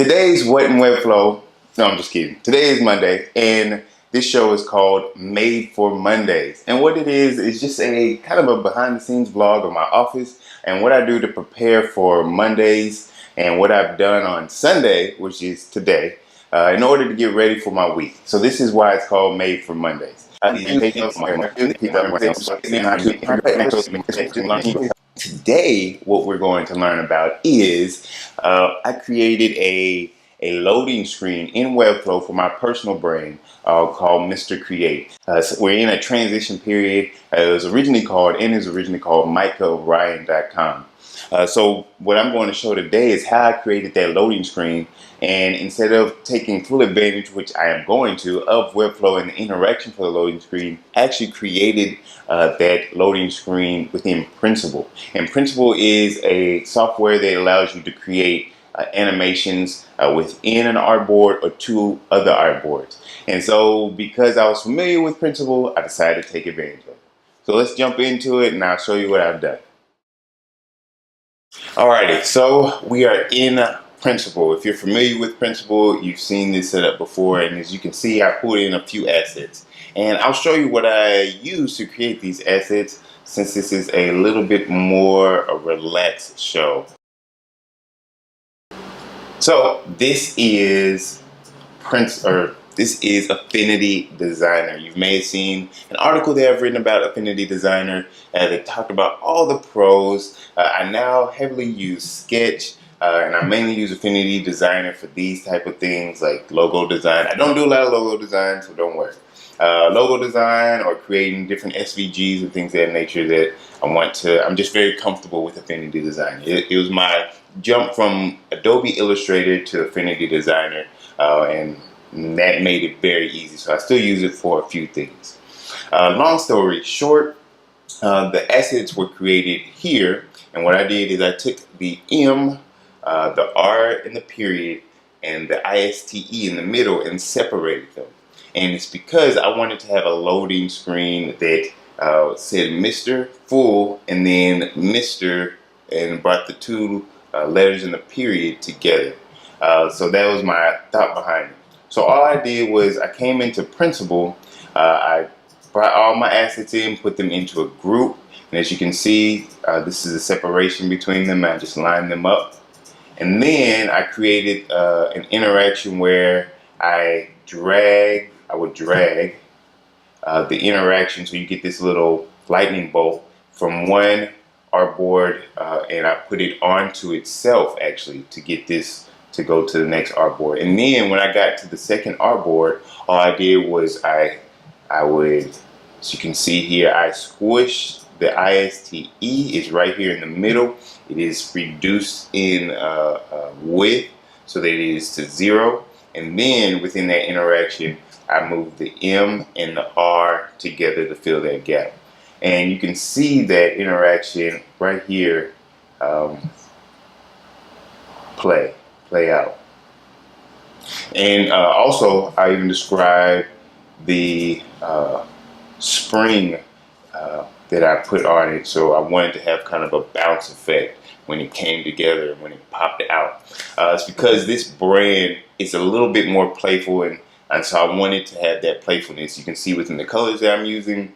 Today's What in Webflow. No, I'm just kidding. Today is Monday, and this show is called Made for Mondays. And what it is just a kind of a behind-the-scenes vlog of my office and what I do to prepare for Mondays and what I've done on Sunday, which is today, in order to get ready for my week. So this is why it's called Made for Mondays. Today, what we're going to learn about is I created a loading screen in Webflow for my personal brand called Mr. Create. So we're in a transition period. It was originally called MicahOrient.com. So what I'm going to show today is how I created that loading screen, and instead of taking full advantage, which I am going to, of Webflow and the interaction for the loading screen, I actually created that loading screen within Principle. And Principle is a software that allows you to create animations within an artboard or two other artboards. And so because I was familiar with Principle, I decided to take advantage of it. So let's jump into it and I'll show you what I've done. Alrighty, so we are in Principle. If you're familiar with Principle, you've seen this set up before, and as you can see, I put in a few assets. And I'll show you what I use to create these assets, since this is a little bit more a relaxed show. So this is Affinity Designer. You may have seen an article that I've written about Affinity Designer that talked about all the pros. I now heavily use Sketch, and I mainly use Affinity Designer for these type of things like logo design. I don't do a lot of logo design, so don't worry. Logo design or creating different SVGs and things of that nature that I'm just very comfortable with Affinity Designer. It was my jump from Adobe Illustrator to Affinity Designer, and that made it very easy. So I still use it for a few things. Long story short, the assets were created here, and what I did is I took the M, the R in the period, and the ISTE in the middle and separated them. And it's because I wanted to have a loading screen that said Mr. full and then Mr. and brought the two letters in the period together. So that was my thought behind it. So all I did was I came into Principle, I brought all my assets in, put them into a group, and as you can see, this is a separation between them. I just lined them up, and then I created an interaction where I would drag the interaction, so you get this little lightning bolt from one artboard, and I put it onto itself actually to get this to go to the next artboard. And then when I got to the second artboard, all I did was I would, as you can see here, I squished the ISTE. Is right here in the middle. It is reduced in width so that it is to 0. And then within that interaction, I moved the M and the R together to fill that gap. And you can see that interaction right here play out. And also, I even described the spring that I put on it. So I wanted to have kind of a bounce effect when it came together, when it popped out. It's because this brand is a little bit more playful, and so I wanted to have that playfulness. You can see within the colors that I'm using,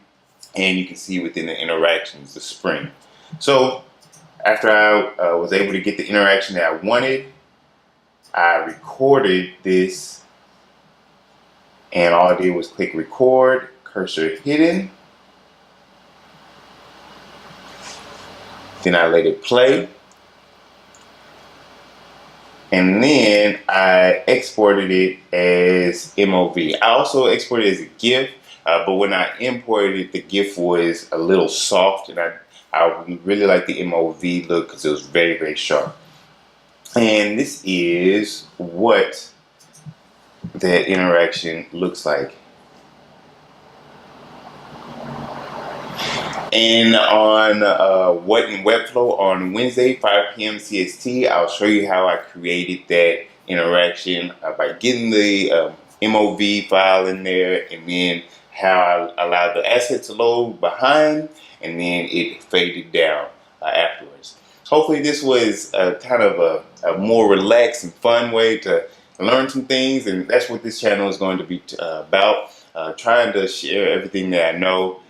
and you can see within the interactions, the spring. So after I was able to get the interaction that I wanted, I recorded this, and all I did was click record, cursor hidden. Then I let it play. And then I exported it as MOV. I also exported it as a GIF, but when I imported it, the GIF was a little soft, and I really like the MOV look because it was very, very sharp. And this is what that interaction looks like. And on What in Webflow on Wednesday, 5 PM CST, I'll show you how I created that interaction by getting the MOV file in there, and then how I allowed the asset to load behind, and then it faded down afterwards. Hopefully this was kind of a more relaxed and fun way to learn some things, and that's what this channel is going to be about. Trying to share everything that I know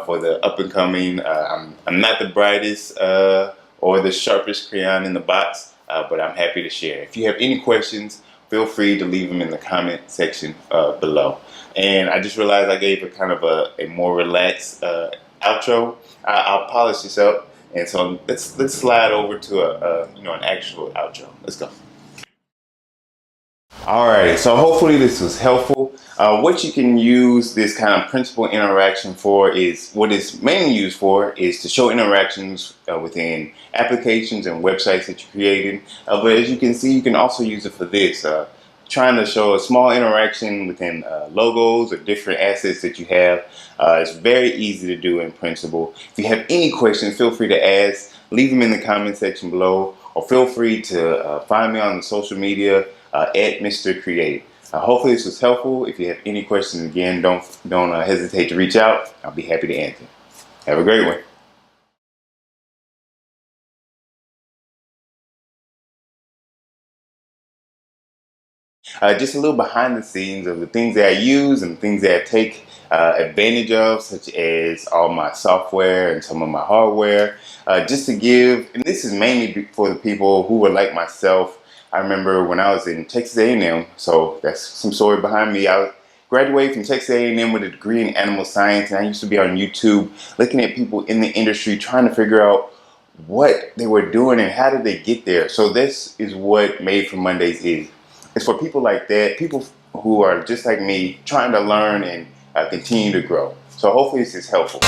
for the up and coming. I'm not the brightest or the sharpest crayon in the box, but I'm happy to share. If you have any questions, feel free to leave them in the comment section below. And I just realized I gave a kind of a more relaxed outro. I'll polish this up, and so let's slide over to an actual outro. Let's go. Alrighty, so hopefully this was helpful. What you can use this kind of principal interaction for is, what it's mainly used for is to show interactions within applications and websites that you created. But as you can see, you can also use it for this, trying to show a small interaction within logos or different assets that you have. It's very easy to do in Principal. If you have any questions, feel free to ask. Leave them in the comment section below, or feel free to find me on the social media at Mr. Creative. Hopefully this was helpful. If you have any questions, again, don't hesitate to reach out. I'll be happy to answer. Have a great one. Just a little behind the scenes of the things that I use and things that I take advantage of, such as all my software and some of my hardware. Just to give, and this is mainly for the people who are like myself. I remember when I was in Texas A&M, so that's some story behind me. I graduated from Texas A&M with a degree in animal science, and I used to be on YouTube looking at people in the industry trying to figure out what they were doing and how did they get there. So this is what Made for Mondays is. It's for people like that, people who are just like me, trying to learn and continue to grow. So hopefully this is helpful.